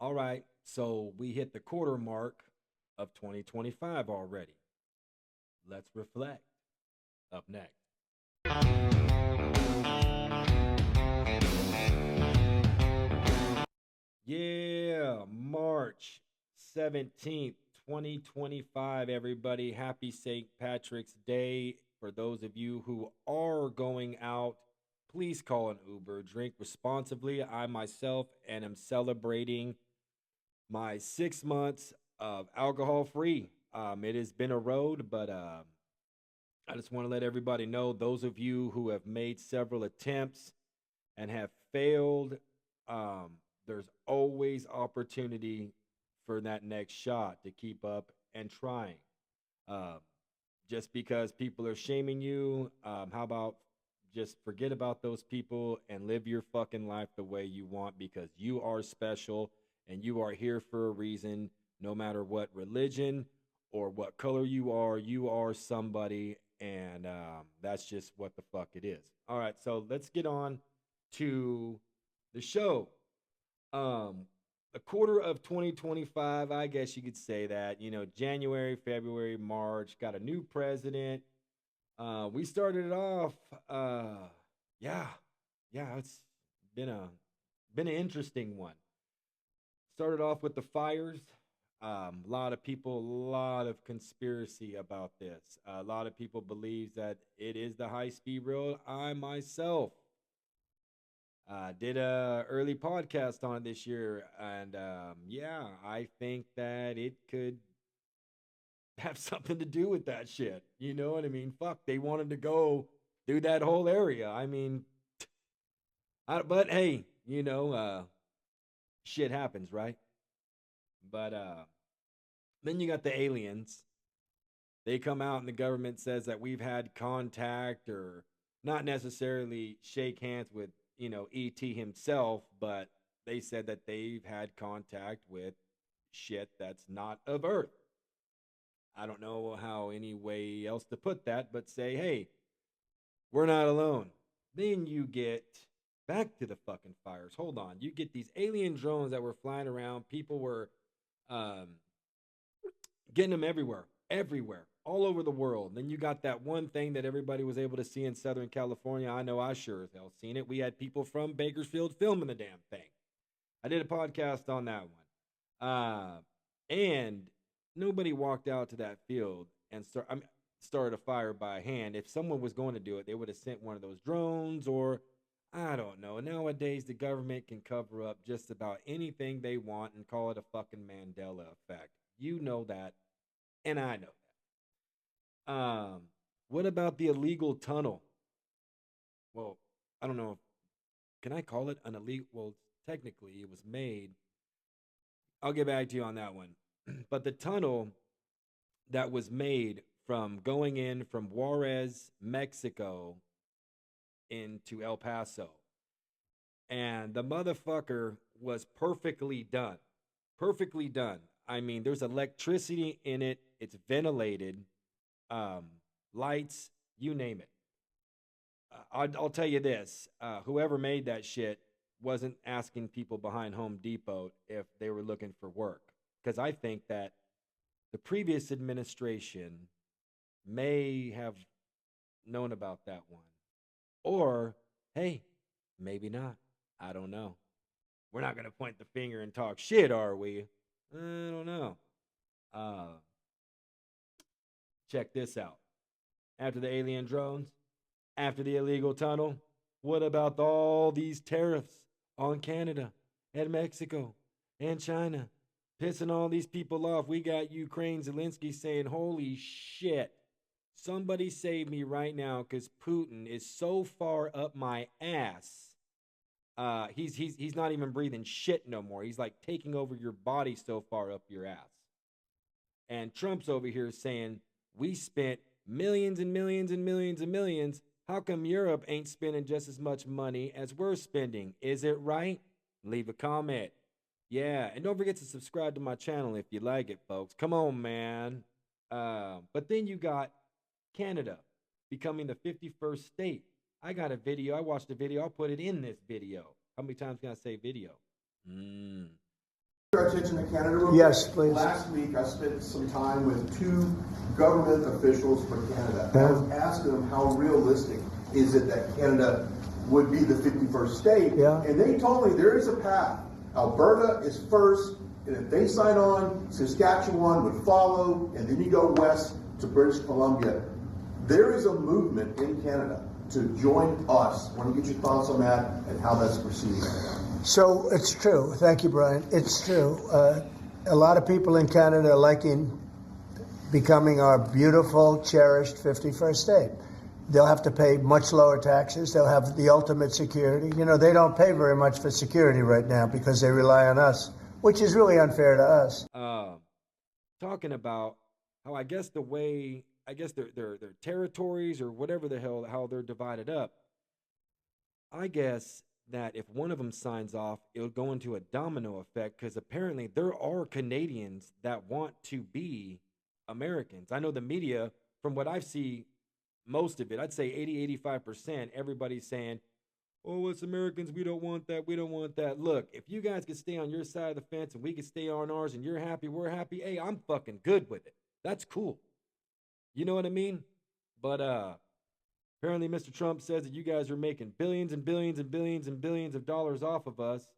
All right, so we hit the quarter mark of 2025 already. Let's reflect. Up next. Yeah, March 17th, 2025, everybody. Happy St. Patrick's Day. For those of you who are going out, please call an Uber. Drink responsibly. I myself and am celebrating my 6 months of alcohol free. It has been a road, but I just want to let everybody know those of you who have made several attempts and have failed, um, there's always opportunity for that next shot to keep up and trying. Um, just because people are shaming you, how about just forget about those people and live your fucking life the way you want because you are special and you are here for a reason, no matter what religion or what color you are somebody, and that's just what the fuck it is. All right, so let's get on to the show. Um, a quarter of 2025, I guess you could say that. January, February, March, got a new president. We started it off. Yeah, yeah, it's been a been an interesting one. Started off with the fires. A lot of people, a lot of conspiracy about this. A lot of people believe that it is the high speed rail. I myself did a early podcast on it this year, and yeah, I think that it could have something to do with that shit. You know what I mean? Fuck, they wanted to go through that whole area. I mean, but hey, shit happens, right? But then you got the aliens. They come out and the government says that we've had contact or not necessarily shake hands with, ET himself, but they said that they've had contact with shit that's not of Earth. I don't know how any way else to put that, but say, hey, we're not alone. Then you get back to the fucking fires. Hold on. You get these alien drones that were flying around. People were um, getting them everywhere, everywhere, all over the world. Then you got that one thing that everybody was able to see in Southern California. I know I sure as hell seen it. We had people from Bakersfield filming the damn thing. I did a podcast on that one. And nobody walked out to that field and started a fire by hand. If someone was going to do it, they would have sent one of those drones or I don't know. Nowadays, the government can cover up just about anything they want and call it a fucking Mandela effect. You know that, and I know that. What about the illegal tunnel? Well, I don't know. Can I call it an illegal? Well, technically, it was made. I'll get back to you on that one. But the tunnel that was made from going in from Juarez, Mexico, into El Paso, and the motherfucker was perfectly done. Perfectly done. I mean, there's electricity in it. It's ventilated, um, lights, you name it. I'll tell you this: whoever made that shit wasn't asking people behind Home Depot if they were looking for work, because I think that the previous administration may have known about that one, or hey, maybe not. I don't know. We're not gonna point the finger and talk shit, are we? I don't know. Uh, Check this out. After the alien drones, after the illegal tunnel, what about all these tariffs on Canada and Mexico and China? Pissing all these people off. We got Ukraine Zelensky saying, holy shit, somebody save me right now because Putin is so far up my ass. He's not even breathing shit no more. He's like taking over your body so far up your ass. And Trump's over here saying, we spent millions and millions and millions and millions. How come Europe ain't spending just as much money as we're spending? Is it right? Leave a comment. Yeah, and don't forget to subscribe to my channel if you like it, folks. Come on, man. But then you got Canada becoming the 51st state. I got a video. I watched a video. I'll put it in this video. How many times can I say video? Mm. our attention to Canada real Yes, quick? please. Last week, I spent some time with 2 government officials for Canada. I was asking them how realistic is it that Canada would be the 51st state? Yeah. And they told me there is a path. Alberta is first, and if they sign on, Saskatchewan would follow, and then you go west to British Columbia. There is a movement in Canada to join us. I want to get your thoughts on that and how that's proceeding. So it's true. Thank you, Brian. It's true. A lot of people in Canada are liking becoming our beautiful, cherished 51st state. They'll have to pay much lower taxes. They'll have the ultimate security. You know, they don't pay very much for security right now because they rely on us, which is really unfair to us. Talking about how I guess their territories or whatever the hell how they're divided up. I guess that if one of them signs off, it'll go into a domino effect because apparently there are Canadians that want to be Americans. I know the media, from what I've seen, most of it, I'd say 80-85%, everybody's saying, oh, it's Americans, we don't want that, we don't want that. Look, if you guys can stay on your side of the fence and we can stay on ours and you're happy, we're happy, hey, I'm fucking good with it. That's cool. You know what I mean? But apparently Mr. Trump says that you guys are making billions and billions and billions and billions of dollars off of us,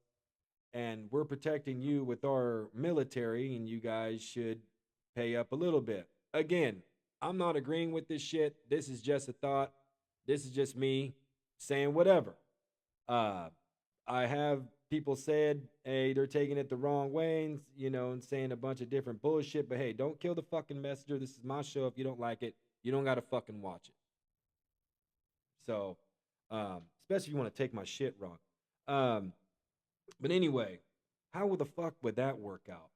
and we're protecting you with our military, and you guys should pay up a little bit. Again, I'm not agreeing with this shit. This is just a thought. This is just me saying whatever. I have people said, hey, they're taking it the wrong way, and, and saying a bunch of different bullshit. But hey, don't kill the fucking messenger. This is my show. If you don't like it, you don't gotta fucking watch it. So, especially if you want to take my shit wrong. But anyway, how the fuck would that work out?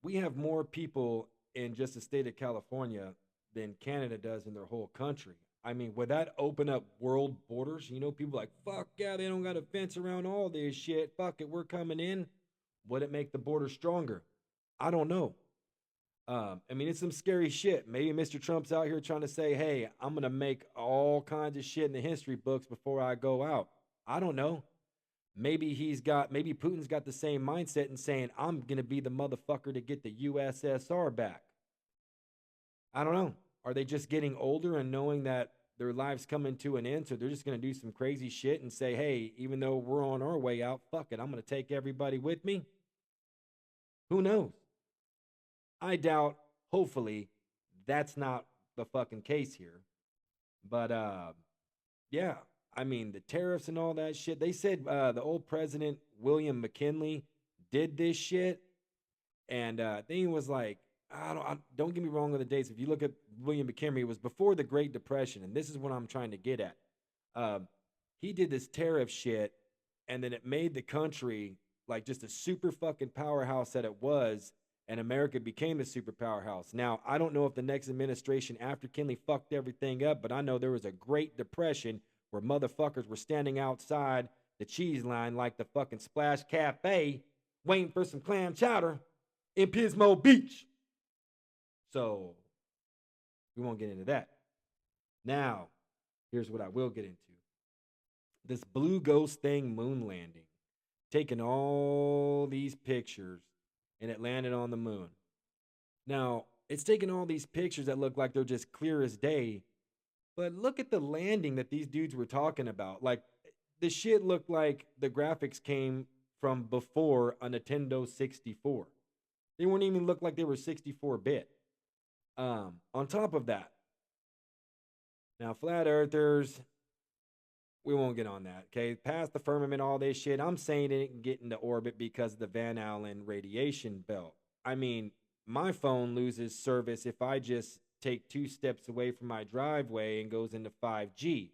We have more people in just the state of California than Canada does in their whole country. I mean, would that open up world borders? People like, fuck yeah, they don't got a fence around all this shit. Fuck it, we're coming in. Would it make the border stronger? I don't know. It's some scary shit. Maybe Mr. Trump's out here trying to say, hey, I'm going to make all kinds of shit in the history books before I go out. I don't know. Maybe Putin's got the same mindset and saying, I'm going to be the motherfucker to get the USSR back. I don't know. Are they just getting older and knowing that their lives coming to an end, so they're just going to do some crazy shit and say, hey, even though we're on our way out, fuck it, I'm going to take everybody with me? Who knows? I doubt, hopefully, that's not the fucking case here. But, yeah, the tariffs and all that shit. They said the old president, William McKinley, did this shit. And thing was like, don't get me wrong on the dates. If you look at William McKinley, it was before the Great Depression. And this is what I'm trying to get at. He did this tariff shit, and then it made the country like just a super fucking powerhouse that it was. And America became a super powerhouse. Now, I don't know if the next administration after Kinley fucked everything up, but I know there was a Great Depression where motherfuckers were standing outside the cheese line like the fucking Splash Cafe waiting for some clam chowder in Pismo Beach. So, we won't get into that. Now, here's what I will get into. This Blue Ghost thing moon landing. Taking all these pictures, and it landed on the moon. Now, it's taking all these pictures that look like they're just clear as day, but look at the landing that these dudes were talking about. Like, the shit looked like the graphics came from before a Nintendo 64. They wouldn't even look like they were 64-bit. On top of that, now, flat earthers, we won't get on that, okay? Past the firmament, all this shit. I'm saying it can get into orbit because of the Van Allen radiation belt. My phone loses service if I just take 2 steps away from my driveway and goes into 5G.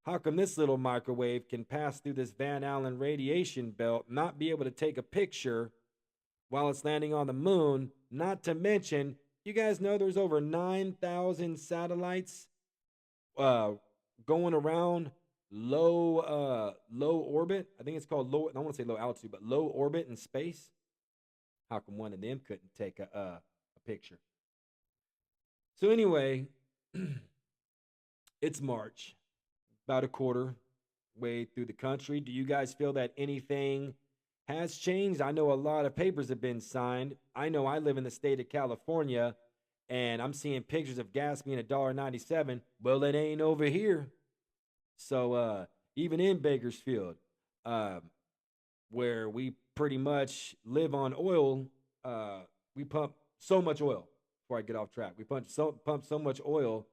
How come this little microwave can pass through this Van Allen radiation belt, not be able to take a picture while it's landing on the moon? Not to mention, you guys know there's over 9,000 satellites going around low orbit. I think it's called low. I don't want to say low altitude, but low orbit in space. How come one of them couldn't take a picture? So anyway, it's March, about a quarter way through the country. Do you guys feel that anything has changed. I know a lot of papers have been signed. I know I live in the state of California, and I'm seeing pictures of gas being $1.97. Well, it ain't over here. So even in Bakersfield, where we pretty much live on oil, we pump so much oil. Before I get off track, we pump so much oil.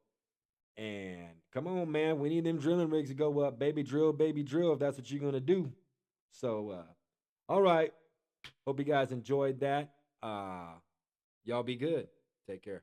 And come on, man, we need them drilling rigs to go up. Baby drill, if that's what you're gonna do. So all right. Hope you guys enjoyed that. Y'all be good. Take care.